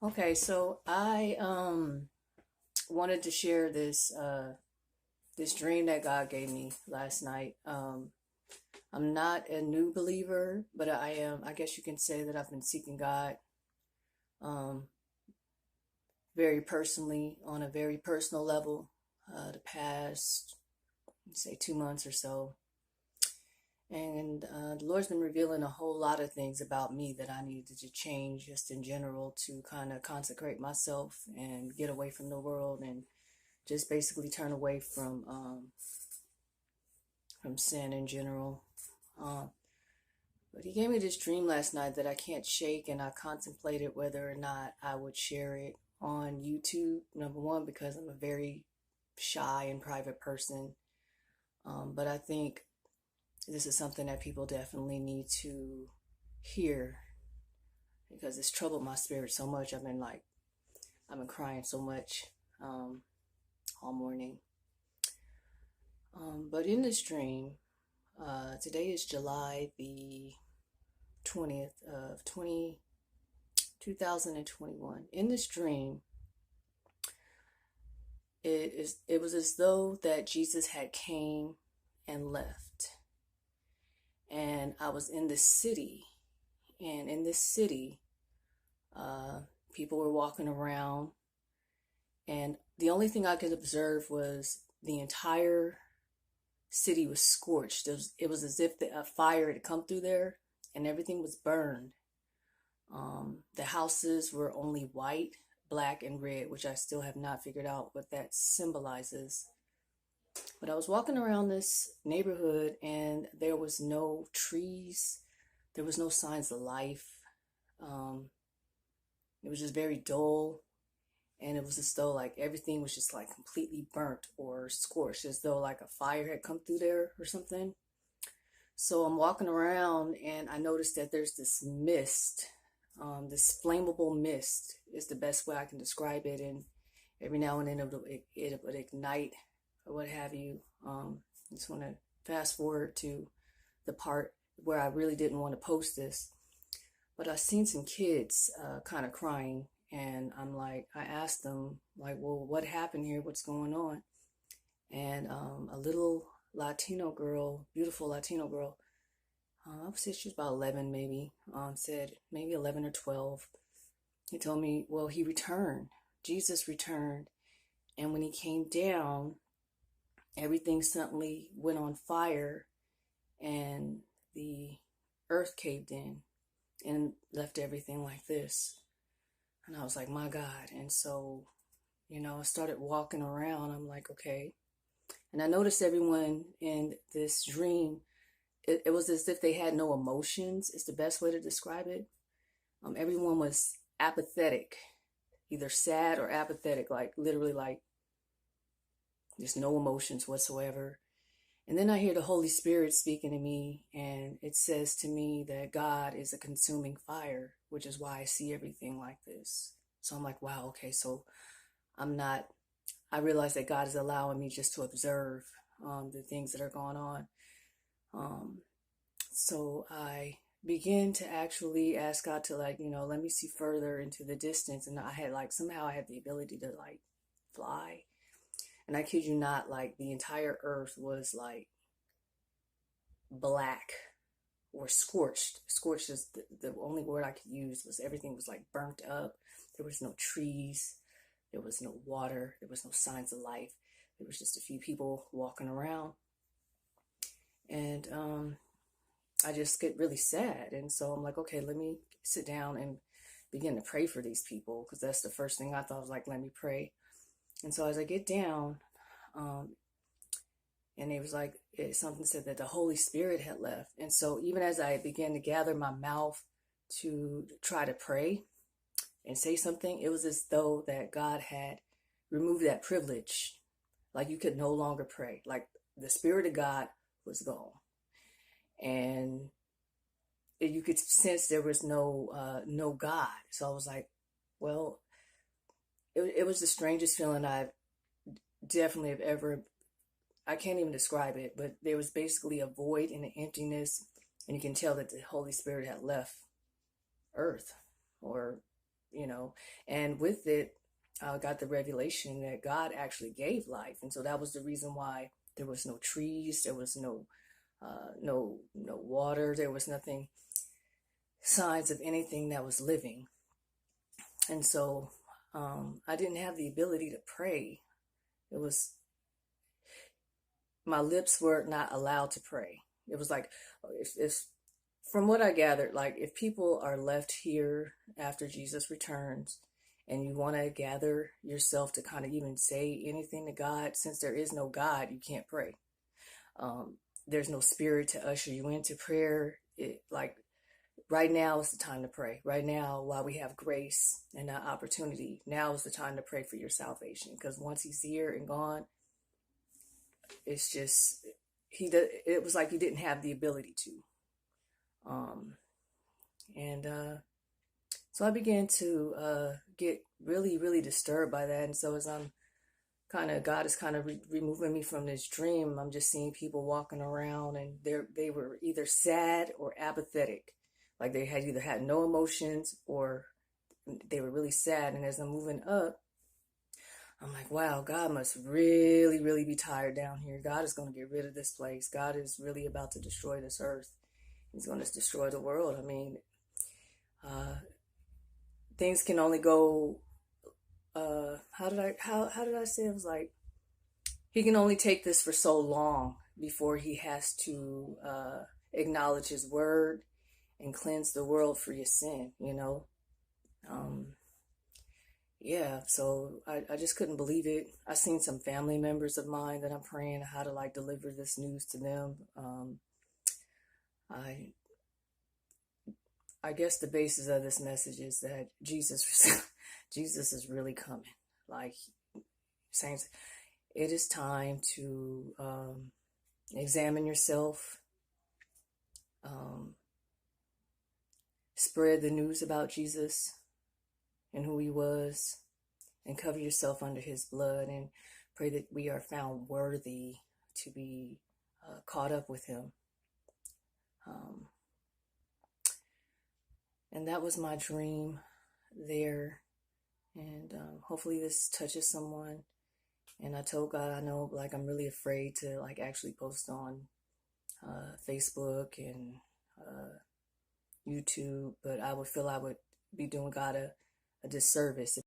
Okay, so I wanted to share this dream that God gave me last night. I'm not a new believer, but I am. I guess you can say that I've been seeking God um, very personally on a very personal level the past, say, 2 months or so. And the Lord's been revealing a whole lot of things about me that I needed to change just in general to kind of consecrate myself and get away from the world and just basically turn away from sin in general. Um, but he gave me this dream last night that I can't shake, and I contemplated whether or not I would share it on YouTube. Number one, because I'm a very shy and private person, but I think this is something that people definitely need to hear because it's troubled my spirit so much. I've been crying so much um, all morning. But in this dream, today is July the 20th of 2021. In this dream, it was as though that Jesus had came and left. And I was in this city. And in this city, people were walking around. And the only thing I could observe was the entire city was scorched. It was as if a fire had come through there and everything was burned. The houses were only white, black, and red, which I still have not figured out what that symbolizes. But I was walking around this neighborhood and there was no trees, there was no signs of life. Um, it was just very dull, and it was as though like everything was just like completely burnt or scorched, as though like a fire had come through there or something. So I'm walking around and I noticed that there's this mist, this flammable mist is the best way I can describe it. And every now and then it would ignite or what have you. Just want to fast forward to the part where I really didn't want to post this, but I seen some kids kind of crying, and I asked them like, well, what happened here? What's going on? And a little Latino girl, beautiful Latino girl, I would say she was about 11 maybe, said maybe 11 or 12. He told me, well, he returned. Jesus returned. And when he came down, everything suddenly went on fire and the earth caved in and left everything like this. And I was like, my God. And so, I started walking around. I'm like, okay. And I noticed everyone in this dream, it was as if they had no emotions. It's the best way to describe it. Everyone was apathetic, either sad or apathetic, like literally like there's no emotions whatsoever. And then I hear the Holy Spirit speaking to me, and it says to me that God is a consuming fire, which is why I see everything like this. So I'm like, wow, okay, so I'm not, I realize that God is allowing me just to observe the things that are going on. Um, so I begin to actually ask God to, like, let me see further into the distance. And I had somehow I had the ability to fly. And I kid you not, like the entire earth was like black or scorched. Scorched is the only word I could use. Was everything was like burnt up. There was no trees. There was no water. There was no signs of life. There was just a few people walking around. And I just get really sad. And so I'm like, okay, let me sit down and begin to pray for these people, because that's the first thing I thought. Was like, let me pray. And so as I get down, um, and it was like something said that the Holy Spirit had left. And so even as I began to gather my mouth to try to pray and say something, it was as though that God had removed that privilege. Like you could no longer pray. Like the Spirit of God was gone. And you could sense there was no God. So I was like, well, it was the strangest feeling I've definitely have ever. I can't even describe it, but there was basically a void and an emptiness, and you can tell that the Holy Spirit had left Earth, or you know. And with it, I got the revelation that God actually gave life. And so that was the reason why there was no trees, there was no water, there was nothing, signs of anything that was living. And so I didn't have the ability to pray. It was, my lips were not allowed to pray. It was like, if from what I gathered, like if people are left here after Jesus returns and you want to gather yourself to kind of even say anything to God, since there is no God, you can't pray. There's no spirit to usher you into prayer. Like right now is the time to pray. Right now, while we have grace and that opportunity, now is the time to pray for your salvation. Because once he's here and gone, it's just, it was like he didn't have the ability to. And so I began to get really, really disturbed by that. And so as I'm God is kind of removing me from this dream, I'm just seeing people walking around and they were either sad or apathetic. Like they had either had no emotions or they were really sad. And as I'm moving up, I'm like, wow, God must really, really be tired down here. God is going to get rid of this place. God is really about to destroy this earth. He's going to destroy the world. I mean, things can only go, how did I say it? Was like, he can only take this for so long before he has to acknowledge his word and cleanse the world for your sin, you know? Yeah, so I just couldn't believe it. I seen some family members of mine that I'm praying how to like deliver this news to them. I guess the basis of this message is that Jesus is really coming. Like, saints, it is time to examine yourself, spread the news about Jesus and who he was, and cover yourself under his blood, and pray that we are found worthy to be caught up with him. And that was my dream there. And hopefully this touches someone. And I told God, I know, like, I'm really afraid to like actually post on Facebook and YouTube, but I would feel I would be doing God a disservice